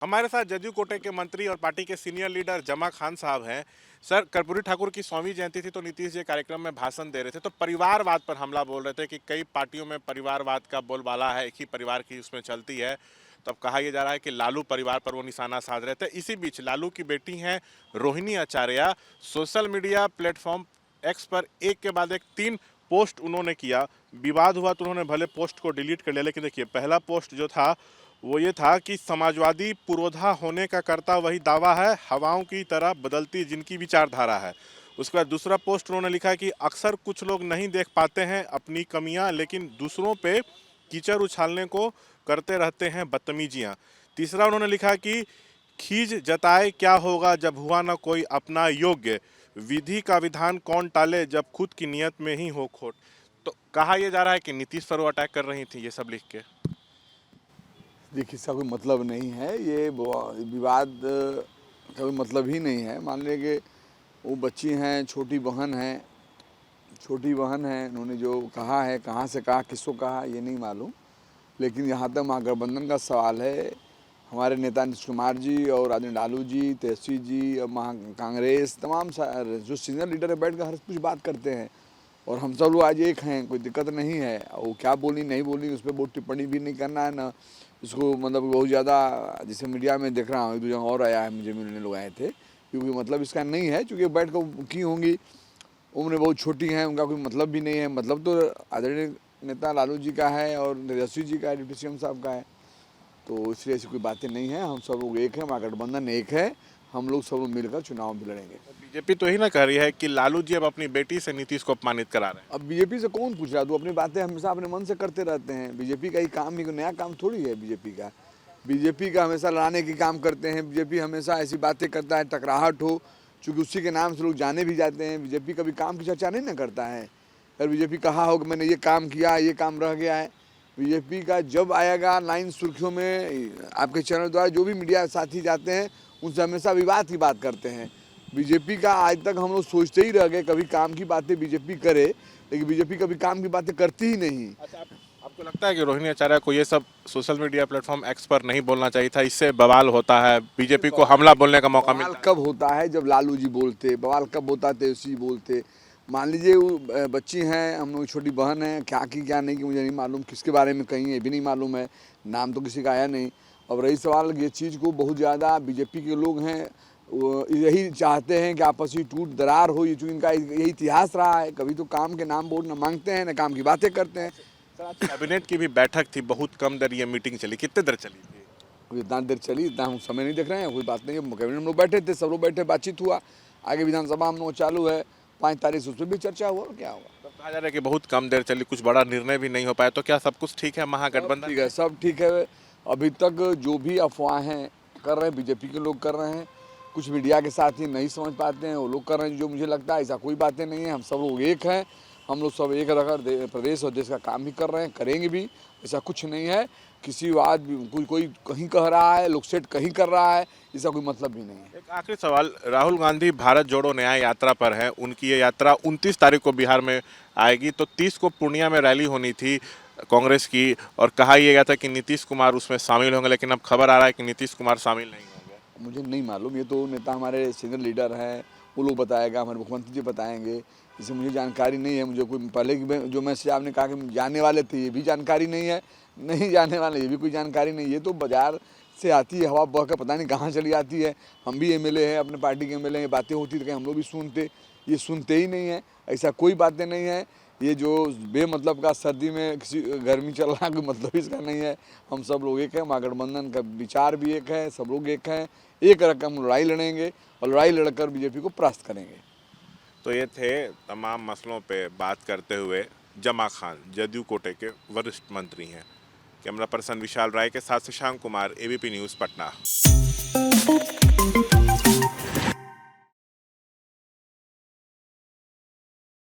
हमारे साथ जदयू कोटे के मंत्री और पार्टी के सीनियर लीडर जमा खान साहब हैं। सर, कर्पूरी ठाकुर की 100वीं जयंती थी तो नीतीश जी कार्यक्रम में भाषण दे रहे थे तो परिवारवाद पर हमला बोल रहे थे कि कई पार्टियों में परिवारवाद का बोलबाला है, एक ही परिवार की उसमें चलती है। तो अब कहा यह जा रहा है कि लालू परिवार पर वो निशाना साध रहे थे। इसी बीच लालू की बेटी हैं रोहिणी आचार्य, सोशल मीडिया प्लेटफॉर्म एक्स पर एक के बाद एक 3 पोस्ट उन्होंने किया। विवाद हुआ तो उन्होंने भले पोस्ट को डिलीट कर लिया, लेकिन देखिए पहला पोस्ट जो था वो ये था कि समाजवादी पुरोधा होने का करता वही दावा है, हवाओं की तरह बदलती जिनकी विचारधारा है। उसके बाद दूसरा पोस्ट उन्होंने लिखा कि अक्सर कुछ लोग नहीं देख पाते हैं अपनी कमियां, लेकिन दूसरों पे कीचड़ उछालने को करते रहते हैं बदतमीजियां। तीसरा उन्होंने लिखा कि खीज जताए क्या होगा जब हुआ ना कोई अपना योग्य, विधि का विधान कौन टाले जब खुद की नियत में ही हो खोट। तो कहा यह जा रहा है कि नीतीश पर वो अटैक कर रही थी ये सब लिख के। देखिए, इसका कोई मतलब नहीं है। ये विवाद का कोई मतलब ही नहीं है। मान लीजिए कि वो बच्ची हैं, छोटी बहन है, उन्होंने जो कहा है, कहाँ से कहा, किसको कहा, ये नहीं मालूम। लेकिन यहाँ तक महागठबंधन का सवाल है, हमारे नेता नीतीश कुमार जी और आदरणीय लालू जी, तेजस्वी जी और कांग्रेस तमाम जो सीनियर लीडर है बैठ कर हर कुछ बात करते हैं और हम सब लोग आज एक हैं, कोई दिक्कत नहीं है। वो क्या बोली नहीं बोली उस पर बहुत टिप्पणी भी नहीं करना है ना उसको, मतलब बहुत ज़्यादा जैसे मीडिया में देख रहा हूँ, एक दो जगह और आया है, मुझे मिलने लोग आए थे, क्योंकि मतलब इसका नहीं है, चूँकि बैठ कर की होंगी, उम्र बहुत छोटी हैं, उनका कोई मतलब भी नहीं है। मतलब तो आदरणीय नेता लालू जी का है और तेजस्वी जी का है, डिप्टी सीएम साहब का है, तो इसलिए ऐसी कोई बातें नहीं है। हम सब लोग एक हैं, महागठबंधन एक है, हम लोग सब लोग मिलकर चुनाव भी लड़ेंगे। बीजेपी तो ही ना कह रही है कि लालू जी अब अपनी बेटी से नीतीश को अपमानित करा रहे हैं। अब बीजेपी से कौन पूछ रहा है? तो अपनी बातें हमेशा अपने मन से करते रहते हैं। बीजेपी का ही काम ही नया काम थोड़ी है। बीजेपी का हमेशा लड़ाने की काम करते हैं। बीजेपी हमेशा ऐसी बातें करता है, टकराहट हो, चूँकि उसी के नाम से लोग जाने भी जाते हैं। बीजेपी कभी काम की चर्चा नहीं ना करता है। अगर बीजेपी कहा हो कि मैंने ये काम किया, ये काम रह गया है, बीजेपी का जब आएगा लाइन सुर्खियों में, आपके चैनल द्वारा जो भी मीडिया साथी जाते हैं उनसे हमेशा विवाद की बात करते हैं। बीजेपी का आज तक हम लोग सोचते ही रह गए कभी काम की बातें बीजेपी करे, लेकिन बीजेपी कभी काम की बातें करती ही नहीं। अच्छा, आपको लगता है कि रोहिणी आचार्य को ये सब सोशल मीडिया प्लेटफॉर्म एक्स पर नहीं बोलना चाहिए था? इससे बवाल होता है, बीजेपी को हमला बोलने का मौका बवाल मिलता है। कब होता है? जब लालू जी बोलते। बवाल कब होता है? तेजस्वी बोलते। मान लीजिए वो बच्ची हैं, हम लोग छोटी बहन है, क्या की क्या नहीं की मुझे नहीं मालूम, किसके बारे में कहीं ये भी नहीं मालूम है, नाम तो किसी का आया नहीं। अब रही सवाल ये चीज़ को बहुत ज़्यादा बीजेपी के लोग हैं वो यही चाहते हैं कि आपस में टूट दरार हो, ये चूँकि इनका यही इतिहास रहा है। कभी तो काम के नाम बोर्ड न मांगते हैं, न काम की बातें करते हैं। कैबिनेट की भी बैठक थी, बहुत कम देर ये मीटिंग चली, कितने देर चली थी? इतना देर चली, इतना हम समय नहीं देख रहे हैं, कोई बात नहीं है। कैबिनेट में लोग बैठे थे, सब लोग बैठे, बातचीत हुआ। आगे विधानसभा हम लोग चालू है, 5 तारीख से उस पर भी चर्चा हुआ और क्या होगा। तो कहा जा रहा है कि बहुत कम देर चली, कुछ बड़ा निर्णय भी नहीं हो पाया। तो क्या सब कुछ ठीक है महागठबंधन? ठीक है, सब ठीक है। अभी तक जो भी अफवाहें कर रहे हैं बीजेपी के लोग कर रहे हैं, कुछ मीडिया के साथ ही नहीं समझ पाते हैं वो लोग कर रहे हैं, जो मुझे लगता है ऐसा कोई बातें नहीं है। हम सब लोग एक हैं, हम लोग सब एक रहकर प्रदेश और देश का काम भी कर रहे हैं, करेंगे भी। ऐसा कुछ नहीं है, किसी बात कोई कहीं कह रहा है, लोग सेट कहीं कर रहा है, इसका कोई मतलब भी नहीं है। एक आखिरी सवाल, राहुल गांधी भारत जोड़ो न्याय यात्रा पर है, उनकी ये यात्रा 29 तारीख को बिहार में आएगी, तो 30 को पूर्णिया में रैली होनी थी कांग्रेस की, और कहा यह गया था कि नीतीश कुमार उसमें शामिल होंगे, लेकिन अब खबर आ रहा है कि नीतीश कुमार शामिल नहीं होंगे। मुझे नहीं मालूम, ये तो नेता हमारे सीनियर लीडर हैं, वो लोग बताएगा, हमारे मुख्यमंत्री जी बताएंगे। इसे मुझे जानकारी नहीं है। मुझे कोई पहले की जो मैसेज आपने कहा कि जाने वाले थे, ये भी जानकारी नहीं है, नहीं जाने वाले ये भी कोई जानकारी नहीं। ये तो बाजार से आती है हवा बह कर, पता नहीं कहाँ चली आती है। हम भी एमएलए हैं, अपने पार्टी के एमएलए हैं, बातें होती तो कहीं हम लोग भी सुनते, ये सुनते ही नहीं है। ऐसा कोई बातें नहीं है। ये जो बेमतलब का सर्दी में किसी गर्मी चल रहा है, कोई मतलब इसका नहीं है। हम सब लोग एक हैं, महागठबंधन का विचार भी एक है, सब लोग एक हैं, एक रकम लड़ाई लड़ेंगे और लड़ाई लड़कर बीजेपी को परास्त करेंगे। तो ये थे तमाम मसलों पे बात करते हुए जमा खान, जदयू कोटे के वरिष्ठ मंत्री हैं। कैमरा पर्सन विशाल राय के साथ शशांक कुमार, एबीपी न्यूज़ पटना।